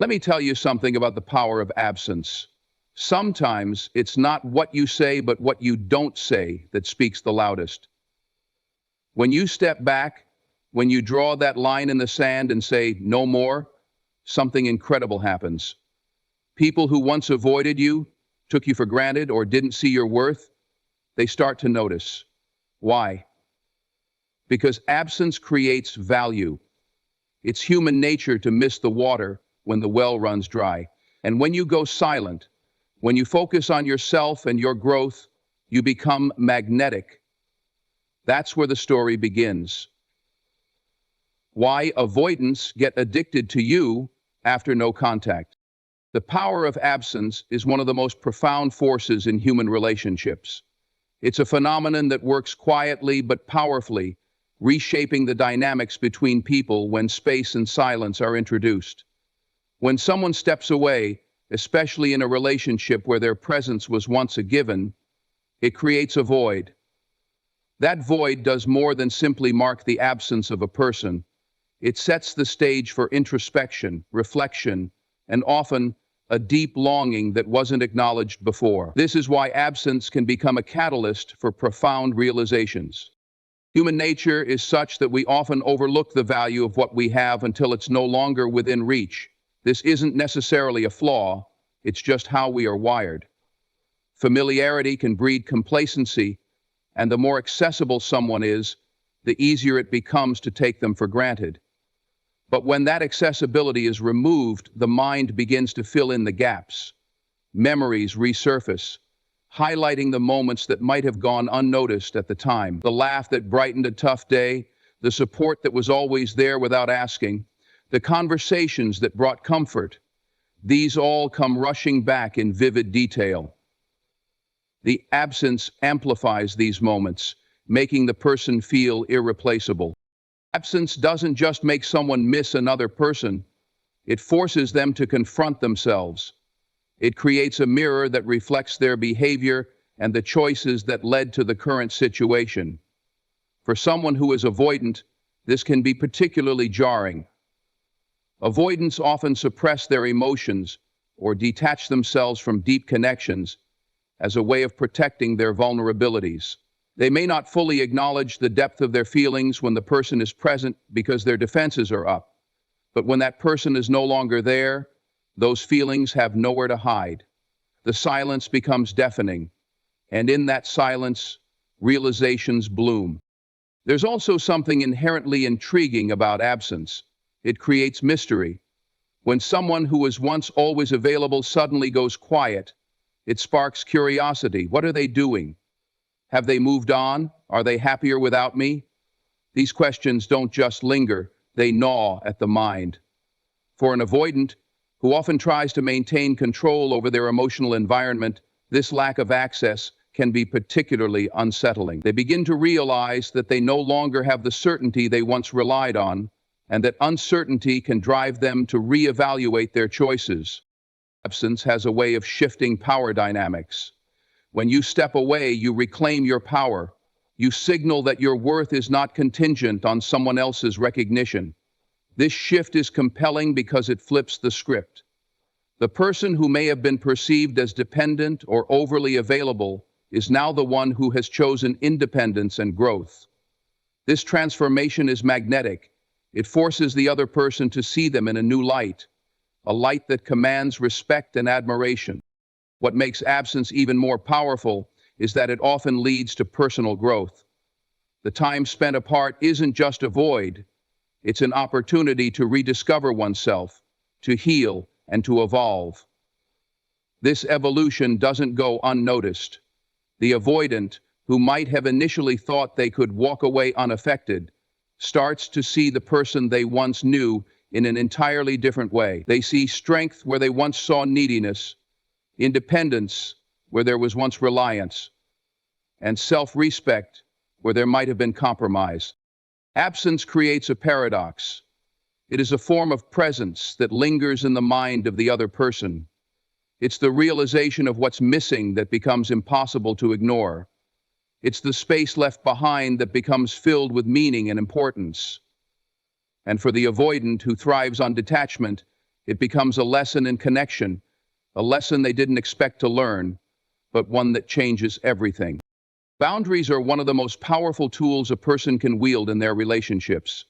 Let me tell you something about the power of absence. Sometimes it's not what you say, but what you don't say that speaks the loudest. When you step back, when you draw that line in the sand and say, no more, something incredible happens. People who once avoided you, took you for granted, or didn't see your worth, they start to notice. Why? Because absence creates value. It's human nature to miss the water when the well runs dry. And when you go silent, when you focus on yourself and your growth, you become magnetic. That's where the story begins. Why avoidants get addicted to you after no contact. The power of absence is one of the most profound forces in human relationships. It's a phenomenon that works quietly but powerfully, reshaping the dynamics between people when space and silence are introduced. When someone steps away, especially in a relationship where their presence was once a given, it creates a void. That void does more than simply mark the absence of a person. It sets the stage for introspection, reflection, and often a deep longing that wasn't acknowledged before. This is why absence can become a catalyst for profound realizations. Human nature is such that we often overlook the value of what we have until it's no longer within reach. This isn't necessarily a flaw, it's just how we are wired. Familiarity can breed complacency, and the more accessible someone is, the easier it becomes to take them for granted. But when that accessibility is removed, the mind begins to fill in the gaps. Memories resurface, highlighting the moments that might have gone unnoticed at the time. The laugh that brightened a tough day, the support that was always there without asking, the conversations that brought comfort. These all come rushing back in vivid detail. The absence amplifies these moments, making the person feel irreplaceable. Absence doesn't just make someone miss another person, it forces them to confront themselves. It creates a mirror that reflects their behavior and the choices that led to the current situation. For someone who is avoidant, this can be particularly jarring. Avoidants often suppress their emotions or detach themselves from deep connections as a way of protecting their vulnerabilities. They may not fully acknowledge the depth of their feelings when the person is present because their defenses are up. But when that person is no longer there, those feelings have nowhere to hide. The silence becomes deafening, and in that silence, realizations bloom. There's also something inherently intriguing about absence. It creates mystery. When someone who was once always available suddenly goes quiet, it sparks curiosity. What are they doing? Have they moved on? Are they happier without me? These questions don't just linger, they gnaw at the mind. For an avoidant, who often tries to maintain control over their emotional environment, this lack of access can be particularly unsettling. They begin to realize that they no longer have the certainty they once relied on, and that uncertainty can drive them to reevaluate their choices. Absence has a way of shifting power dynamics. When you step away, you reclaim your power. You signal that your worth is not contingent on someone else's recognition. This shift is compelling because it flips the script. The person who may have been perceived as dependent or overly available is now the one who has chosen independence and growth. This transformation is magnetic. It forces the other person to see them in a new light, a light that commands respect and admiration. What makes absence even more powerful is that it often leads to personal growth. The time spent apart isn't just a void, it's an opportunity to rediscover oneself, to heal, and to evolve. This evolution doesn't go unnoticed. The avoidant, who might have initially thought they could walk away unaffected, starts to see the person they once knew in an entirely different way. They see strength where they once saw neediness, independence where there was once reliance, and self-respect where there might have been compromise. Absence creates a paradox. It is a form of presence that lingers in the mind of the other person. It's the realization of what's missing that becomes impossible to ignore. It's the space left behind that becomes filled with meaning and importance. And for the avoidant who thrives on detachment, It becomes a lesson in connection, a lesson they didn't expect to learn, but one that changes everything. Boundaries are one of the most powerful tools a person can wield in their relationships.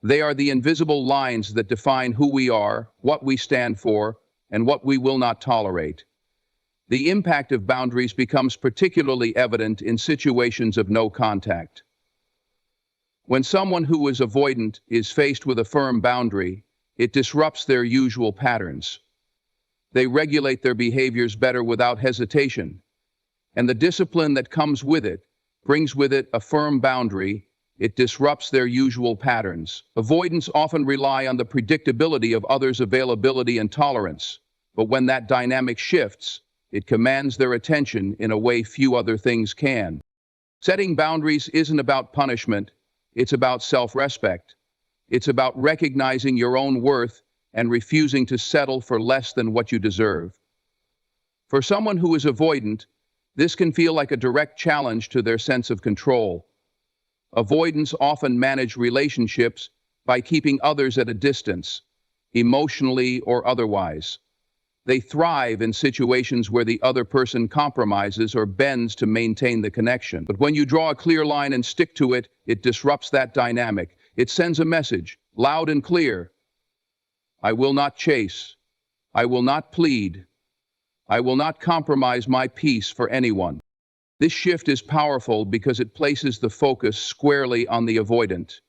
They are the invisible lines that define who we are, what we stand for, and what we will not tolerate. The impact of boundaries becomes particularly evident in situations of no contact. When someone who is avoidant is faced with a firm boundary, it disrupts their usual patterns. They regulate their behaviors better without hesitation, and the discipline that comes with it brings with it a firm boundary. It disrupts their usual patterns. Avoidants often rely on the predictability of others' availability and tolerance, but when that dynamic shifts, it commands their attention in a way few other things can. Setting boundaries isn't about punishment, it's about self-respect. It's about recognizing your own worth and refusing to settle for less than what you deserve. For someone who is avoidant, this can feel like a direct challenge to their sense of control. Avoidants often manage relationships by keeping others at a distance, emotionally or otherwise. They thrive in situations where the other person compromises or bends to maintain the connection. But when you draw a clear line and stick to it, it disrupts that dynamic. It sends a message, loud and clear. I will not chase. I will not plead. I will not compromise my peace for anyone. This shift is powerful because it places the focus squarely on the avoidant.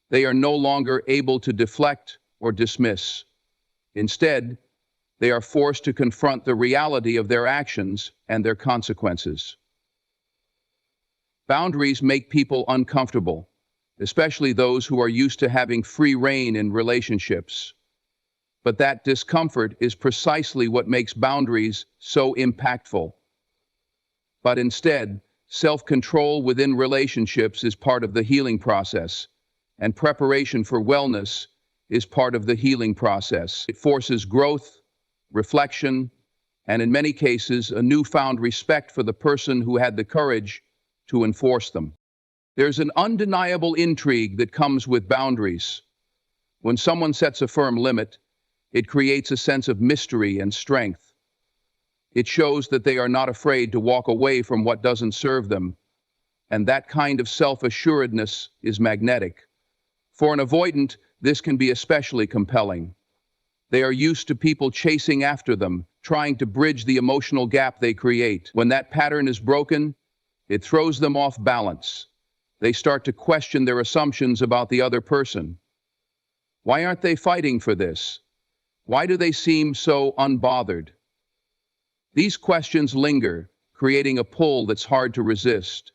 They are no longer able to deflect or dismiss. Instead, they are forced to confront the reality of their actions and their consequences. Boundaries make people uncomfortable, especially those who are used to having free rein in relationships. But that discomfort is precisely what makes boundaries so impactful. But instead, self-control within relationships is part of the healing process, and preparation for wellness is part of the healing process. It forces growth, reflection, and in many cases, a newfound respect for the person who had the courage to enforce them. There's an undeniable intrigue that comes with boundaries. When someone sets a firm limit, it creates a sense of mystery and strength. It shows that they are not afraid to walk away from what doesn't serve them, and that kind of self-assuredness is magnetic. For an avoidant, this can be especially compelling. They are used to people chasing after them, trying to bridge the emotional gap they create. When that pattern is broken, it throws them off balance. They start to question their assumptions about the other person. Why aren't they fighting for this? Why do they seem so unbothered? These questions linger, creating a pull that's hard to resist.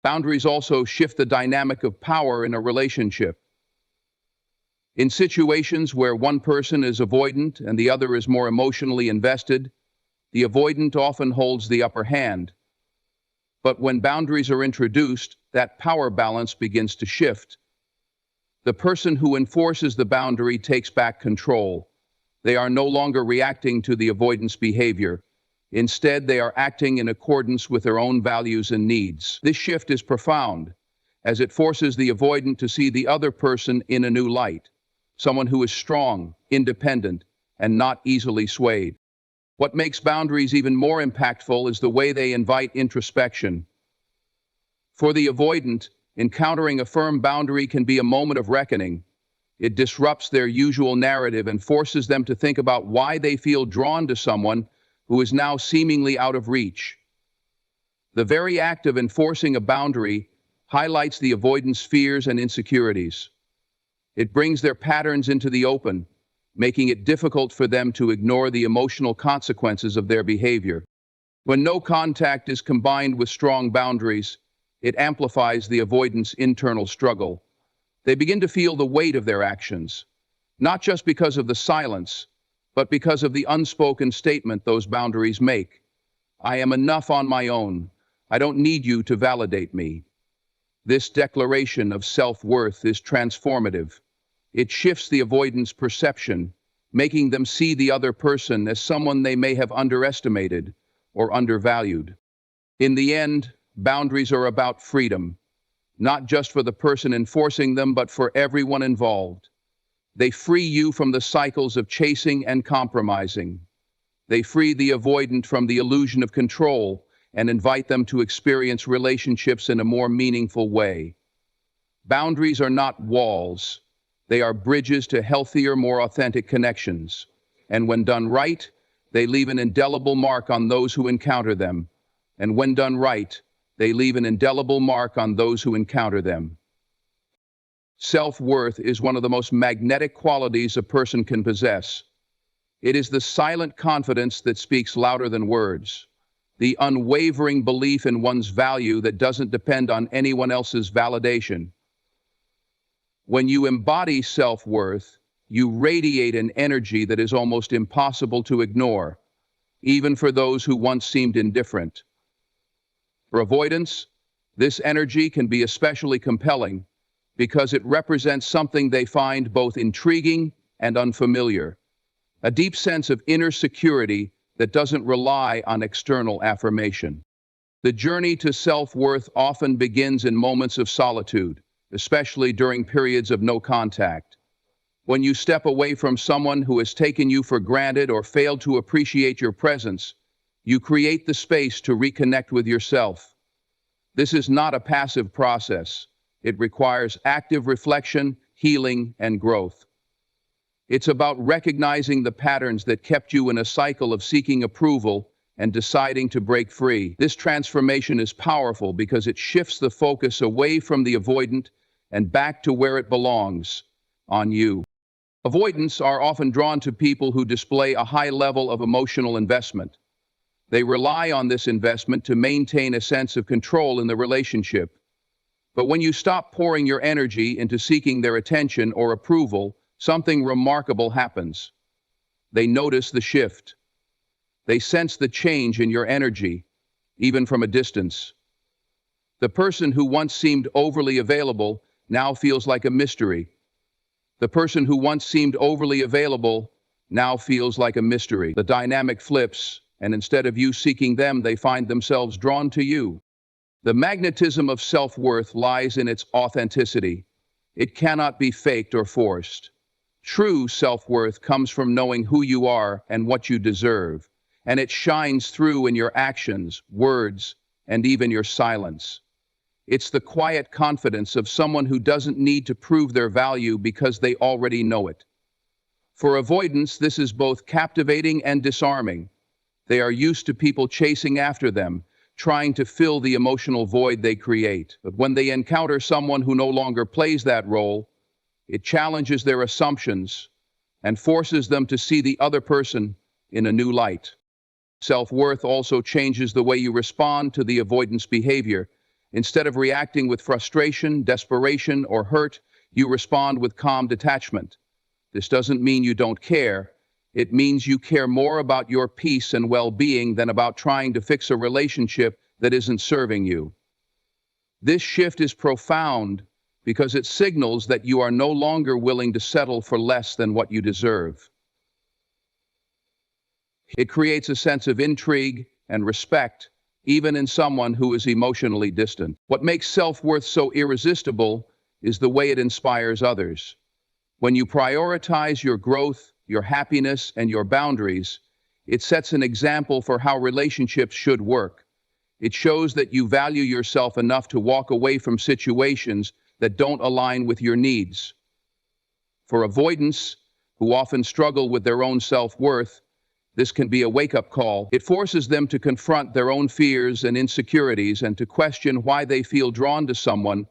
Boundaries also shift the dynamic of power in a relationship. In situations where one person is avoidant and the other is more emotionally invested, the avoidant often holds the upper hand. But when boundaries are introduced, that power balance begins to shift. The person who enforces the boundary takes back control. They are no longer reacting to the avoidance behavior. Instead, they are acting in accordance with their own values and needs. This shift is profound, as it forces the avoidant to see the other person in a new light. Someone who is strong, independent, and not easily swayed. What makes boundaries even more impactful is the way they invite introspection. For the avoidant, encountering a firm boundary can be a moment of reckoning. It disrupts their usual narrative and forces them to think about why they feel drawn to someone who is now seemingly out of reach. The very act of enforcing a boundary highlights the avoidant's fears and insecurities. It brings their patterns into the open, making it difficult for them to ignore the emotional consequences of their behavior. When no contact is combined with strong boundaries, it amplifies the avoidant's internal struggle. They begin to feel the weight of their actions, not just because of the silence, but because of the unspoken statement those boundaries make. I am enough on my own. I don't need you to validate me. This declaration of self-worth is transformative. It shifts the avoidant's perception, making them see the other person as someone they may have underestimated or undervalued. In the end, boundaries are about freedom, not just for the person enforcing them, but for everyone involved. They free you from the cycles of chasing and compromising. They free the avoidant from the illusion of control and invite them to experience relationships in a more meaningful way. Boundaries are not walls. They are bridges to healthier, more authentic connections. And when done right, they leave an indelible mark on those who encounter them. And when done right, they leave an indelible mark on those who encounter them. Self-worth is one of the most magnetic qualities a person can possess. It is the silent confidence that speaks louder than words, the unwavering belief in one's value that doesn't depend on anyone else's validation. When you embody self-worth, you radiate an energy that is almost impossible to ignore, even for those who once seemed indifferent. For avoidants, this energy can be especially compelling because it represents something they find both intriguing and unfamiliar, a deep sense of inner security that doesn't rely on external affirmation. The journey to self-worth often begins in moments of solitude, especially during periods of no contact. When you step away from someone who has taken you for granted or failed to appreciate your presence, you create the space to reconnect with yourself. This is not a passive process. It requires active reflection, healing, and growth. It's about recognizing the patterns that kept you in a cycle of seeking approval and deciding to break free. This transformation is powerful because it shifts the focus away from the avoidant and back to where it belongs, on you. Avoidants are often drawn to people who display a high level of emotional investment. They rely on this investment to maintain a sense of control in the relationship. But when you stop pouring your energy into seeking their attention or approval, something remarkable happens. They notice the shift. They sense the change in your energy, even from a distance. The person who once seemed overly available now feels like a mystery. The person who once seemed overly available now feels like a mystery. The dynamic flips, and instead of you seeking them, they find themselves drawn to you. The magnetism of self-worth lies in its authenticity. It cannot be faked or forced. True self-worth comes from knowing who you are and what you deserve, and it shines through in your actions, words, and even your silence. It's the quiet confidence of someone who doesn't need to prove their value because they already know it. For avoidants, this is both captivating and disarming. They are used to people chasing after them, trying to fill the emotional void they create. But when they encounter someone who no longer plays that role, it challenges their assumptions and forces them to see the other person in a new light. Self-worth also changes the way you respond to the avoidance behavior. Instead of reacting with frustration, desperation, or hurt, you respond with calm detachment. This doesn't mean you don't care. It means you care more about your peace and well-being than about trying to fix a relationship that isn't serving you. This shift is profound because it signals that you are no longer willing to settle for less than what you deserve. It creates a sense of intrigue and respect, even in someone who is emotionally distant. What makes self-worth so irresistible is the way it inspires others. When you prioritize your growth, your happiness, and your boundaries, it sets an example for how relationships should work. It shows that you value yourself enough to walk away from situations that don't align with your needs. For avoidants, who often struggle with their own self-worth, this can be a wake-up call. It forces them to confront their own fears and insecurities and to question why they feel drawn to someone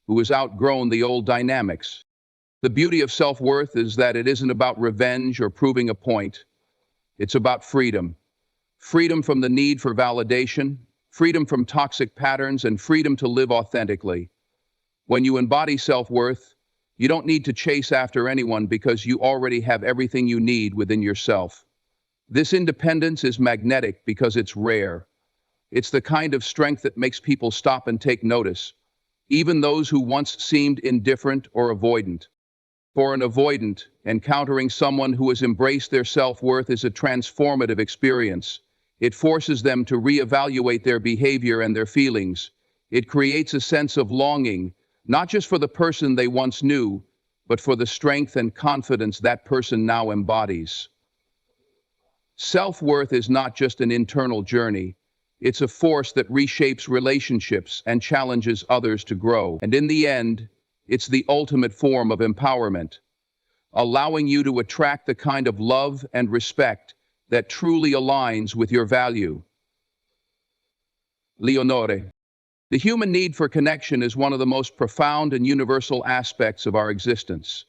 who has outgrown the old dynamics. The beauty of self-worth is that it isn't about revenge or proving a point. It's about freedom. Freedom from the need for validation, freedom from toxic patterns, and freedom to live authentically. When you embody self-worth, you don't need to chase after anyone because you already have everything you need within yourself. This independence is magnetic because it's rare. It's the kind of strength that makes people stop and take notice, even those who once seemed indifferent or avoidant. For an avoidant, encountering someone who has embraced their self-worth is a transformative experience. It forces them to reevaluate their behavior and their feelings. It creates a sense of longing, not just for the person they once knew, but for the strength and confidence that person now embodies. Self-worth is not just an internal journey. It's a force that reshapes relationships and challenges others to grow. And in the end, it's the ultimate form of empowerment, allowing you to attract the kind of love and respect that truly aligns with your value. Leonore. The human need for connection is one of the most profound and universal aspects of our existence.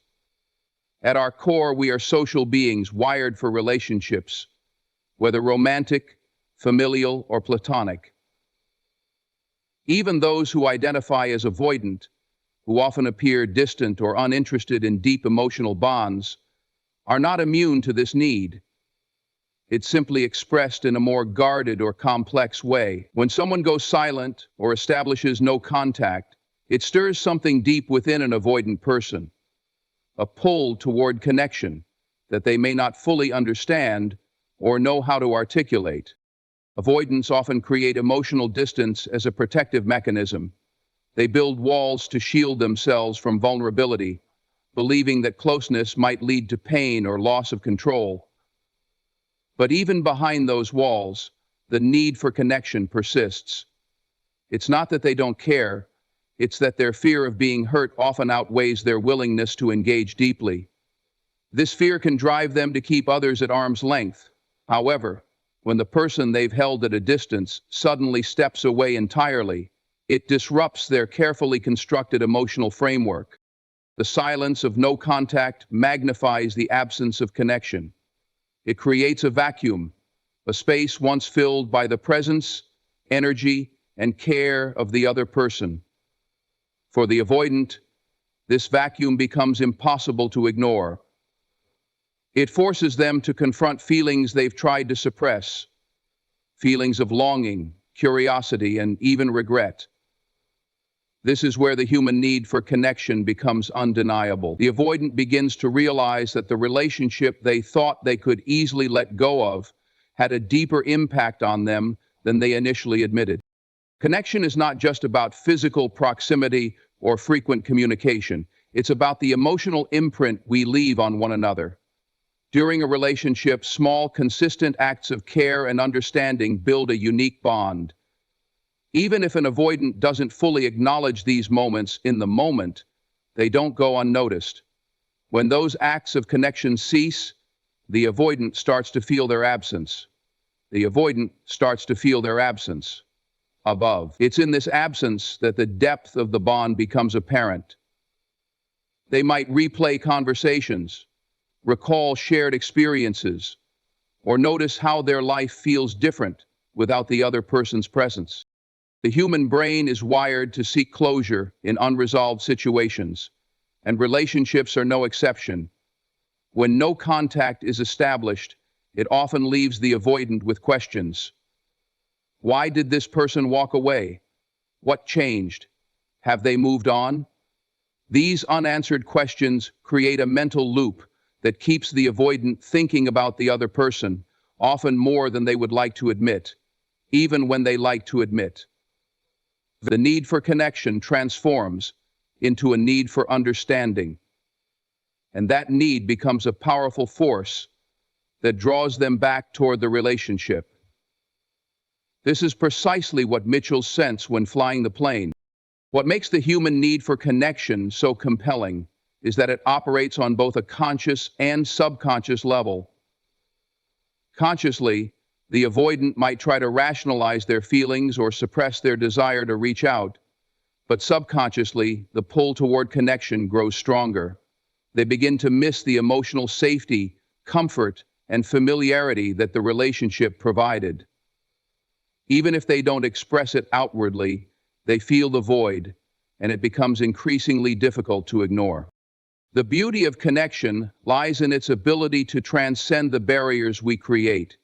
At our core, we are social beings wired for relationships, whether romantic, familial, or platonic. Even those who identify as avoidant, who often appear distant or uninterested in deep emotional bonds, are not immune to this need. It's simply expressed in a more guarded or complex way. When someone goes silent or establishes no contact, it stirs something deep within an avoidant person, a pull toward connection that they may not fully understand or know how to articulate. Avoidants often create emotional distance as a protective mechanism. They build walls to shield themselves from vulnerability, believing that closeness might lead to pain or loss of control. But even behind those walls, the need for connection persists. It's not that they don't care, it's that their fear of being hurt often outweighs their willingness to engage deeply. This fear can drive them to keep others at arm's length. However, when the person they've held at a distance suddenly steps away entirely, it disrupts their carefully constructed emotional framework. The silence of no contact magnifies the absence of connection. It creates a vacuum, a space once filled by the presence, energy, and care of the other person. For the avoidant, this vacuum becomes impossible to ignore. It forces them to confront feelings they've tried to suppress, feelings of longing, curiosity, and even regret. This is where the human need for connection becomes undeniable. The avoidant begins to realize that the relationship they thought they could easily let go of had a deeper impact on them than they initially admitted. Connection is not just about physical proximity or frequent communication. It's about the emotional imprint we leave on one another. During a relationship, small, consistent acts of care and understanding build a unique bond. Even if an avoidant doesn't fully acknowledge these moments in the moment, they don't go unnoticed. When those acts of connection cease, the avoidant starts to feel their absence. The avoidant starts to feel their absence. Above. It's in this absence that the depth of the bond becomes apparent. They might replay conversations, recall shared experiences, or notice how their life feels different without the other person's presence. The human brain is wired to seek closure in unresolved situations, and relationships are no exception. When no contact is established, it often leaves the avoidant with questions. Why did this person walk away? What changed? Have they moved on? These unanswered questions create a mental loop that keeps the avoidant thinking about the other person, often more than they would like to admit, even when they like to admit. The need for connection transforms into a need for understanding, and that need becomes a powerful force that draws them back toward the relationship. This is precisely what Mitchell sensed when flying the plane. What makes the human need for connection so compelling is that it operates on both a conscious and subconscious level. Consciously, the avoidant might try to rationalize their feelings or suppress their desire to reach out, but subconsciously, the pull toward connection grows stronger. They begin to miss the emotional safety, comfort, and familiarity that the relationship provided. Even if they don't express it outwardly, they feel the void, and it becomes increasingly difficult to ignore. The beauty of connection lies in its ability to transcend the barriers we create.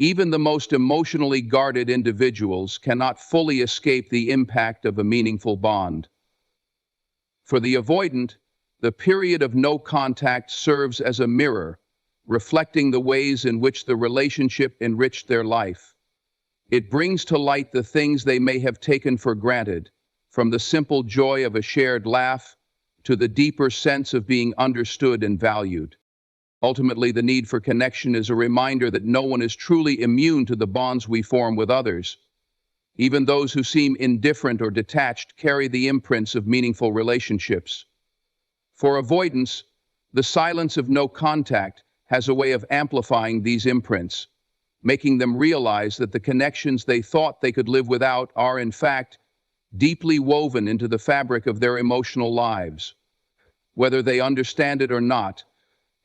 Even the most emotionally guarded individuals cannot fully escape the impact of a meaningful bond. For the avoidant, the period of no contact serves as a mirror, reflecting the ways in which the relationship enriched their life. It brings to light the things they may have taken for granted, from the simple joy of a shared laugh to the deeper sense of being understood and valued. Ultimately, the need for connection is a reminder that no one is truly immune to the bonds we form with others. Even those who seem indifferent or detached carry the imprints of meaningful relationships. For avoidance, the silence of no contact has a way of amplifying these imprints, making them realize that the connections they thought they could live without are, in fact, deeply woven into the fabric of their emotional lives. Whether they understand it or not,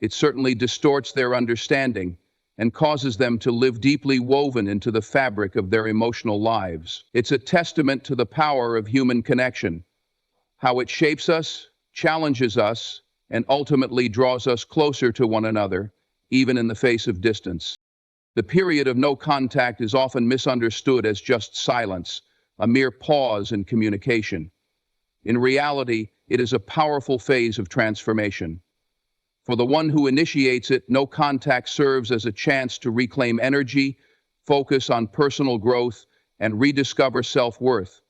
it certainly distorts their understanding and causes them to live deeply woven into the fabric of their emotional lives. It's a testament to the power of human connection, how it shapes us, challenges us, and ultimately draws us closer to one another, even in the face of distance. The period of no contact is often misunderstood as just silence, a mere pause in communication. In reality, it is a powerful phase of transformation. For the one who initiates it, no contact serves as a chance to reclaim energy, focus on personal growth, and rediscover self-worth.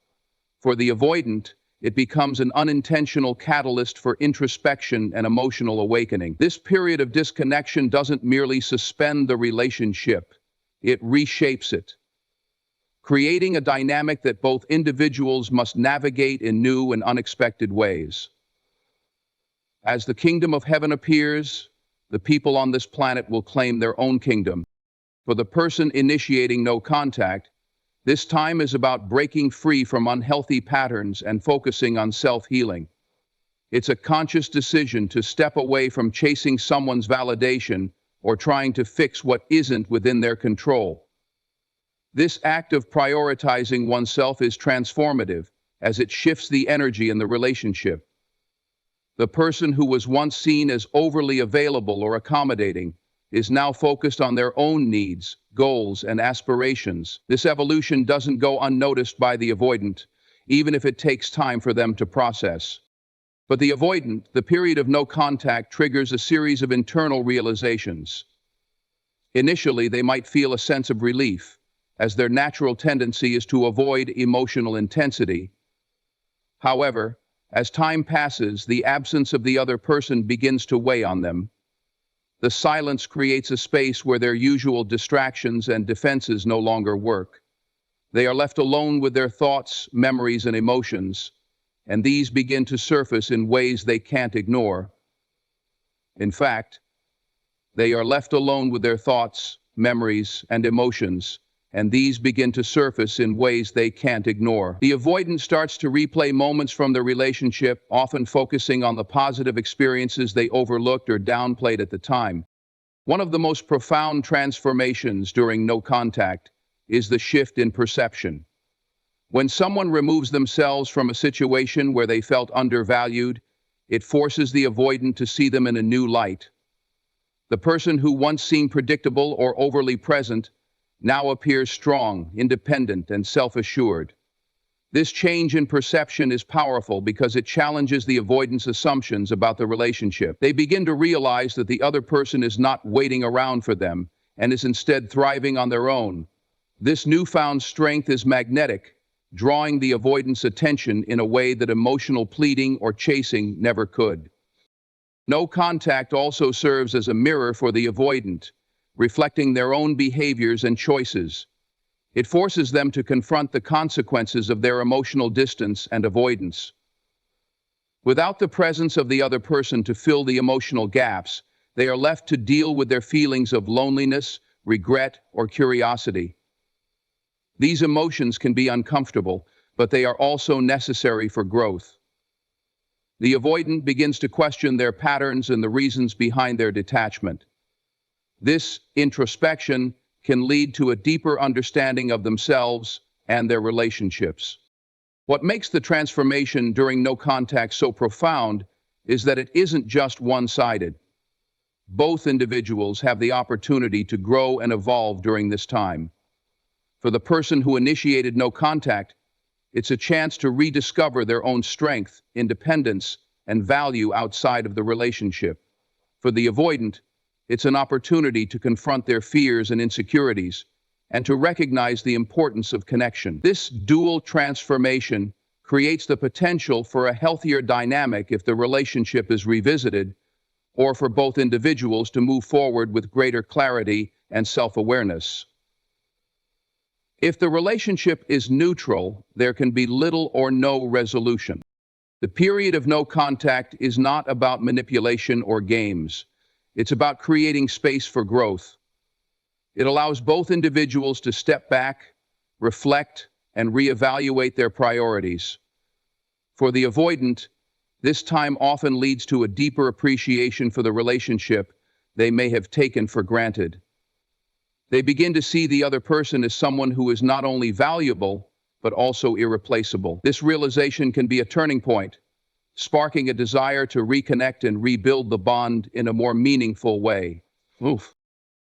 For the avoidant, it becomes an unintentional catalyst for introspection and emotional awakening. This period of disconnection doesn't merely suspend the relationship, it reshapes it, creating a dynamic that both individuals must navigate in new and unexpected ways. As the kingdom of heaven appears, the people on this planet will claim their own kingdom. For the person initiating no contact, this time is about breaking free from unhealthy patterns and focusing on self-healing. It's a conscious decision to step away from chasing someone's validation or trying to fix what isn't within their control. This act of prioritizing oneself is transformative, as it shifts the energy in the relationship. The person who was once seen as overly available or accommodating is now focused on their own needs, goals, and aspirations. This evolution doesn't go unnoticed by the avoidant, even if it takes time for them to process. But the avoidant, the period of no contact triggers a series of internal realizations. Initially, they might feel a sense of relief, as their natural tendency is to avoid emotional intensity. However, as time passes, the absence of the other person begins to weigh on them. The silence creates a space where their usual distractions and defenses no longer work. They are left alone with their thoughts, memories, and emotions, and these begin to surface in ways they can't ignore. In fact, they are left alone with their thoughts, memories, and emotions, and these begin to surface in ways they can't ignore. The avoidant starts to replay moments from the relationship, often focusing on the positive experiences they overlooked or downplayed at the time. One of the most profound transformations during no contact is the shift in perception. When someone removes themselves from a situation where they felt undervalued, it forces the avoidant to see them in a new light. The person who once seemed predictable or overly present now appears strong, independent, and self-assured. This change in perception is powerful because it challenges the avoidant's assumptions about the relationship. They begin to realize that the other person is not waiting around for them and is instead thriving on their own. This newfound strength is magnetic, drawing the avoidant's attention in a way that emotional pleading or chasing never could. No contact also serves as a mirror for the avoidant, reflecting their own behaviors and choices. It forces them to confront the consequences of their emotional distance and avoidance. Without the presence of the other person to fill the emotional gaps, they are left to deal with their feelings of loneliness, regret, or curiosity. These emotions can be uncomfortable, but they are also necessary for growth. The avoidant begins to question their patterns and the reasons behind their detachment. This introspection can lead to a deeper understanding of themselves and their relationships. What makes the transformation during no contact so profound is that it isn't just one-sided. Both individuals have the opportunity to grow and evolve during this time. For the person who initiated no contact, it's a chance to rediscover their own strength, independence, and value outside of the relationship. For the avoidant, it's an opportunity to confront their fears and insecurities and to recognize the importance of connection. This dual transformation creates the potential for a healthier dynamic if the relationship is revisited, or for both individuals to move forward with greater clarity and self-awareness. If the relationship is neutral, there can be little or no resolution. The period of no contact is not about manipulation or games. It's about creating space for growth. It allows both individuals to step back, reflect, and reevaluate their priorities. For the avoidant, this time often leads to a deeper appreciation for the relationship they may have taken for granted. They begin to see the other person as someone who is not only valuable, but also irreplaceable. This realization can be a turning point, sparking a desire to reconnect and rebuild the bond in a more meaningful way. Oof.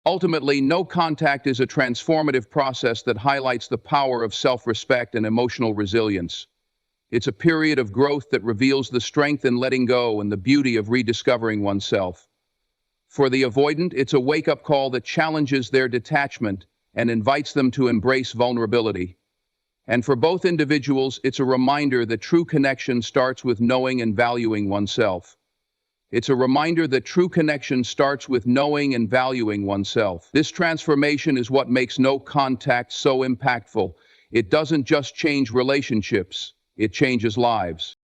Ultimately, no contact is a transformative process that highlights the power of self-respect and emotional resilience. It's a period of growth that reveals the strength in letting go and the beauty of rediscovering oneself. For the avoidant, it's a wake-up call that challenges their detachment and invites them to embrace vulnerability. And for both individuals, it's a reminder that true connection starts with knowing and valuing oneself. It's a reminder that true connection starts with knowing and valuing oneself. This transformation is what makes no contact so impactful. It doesn't just change relationships, it changes lives.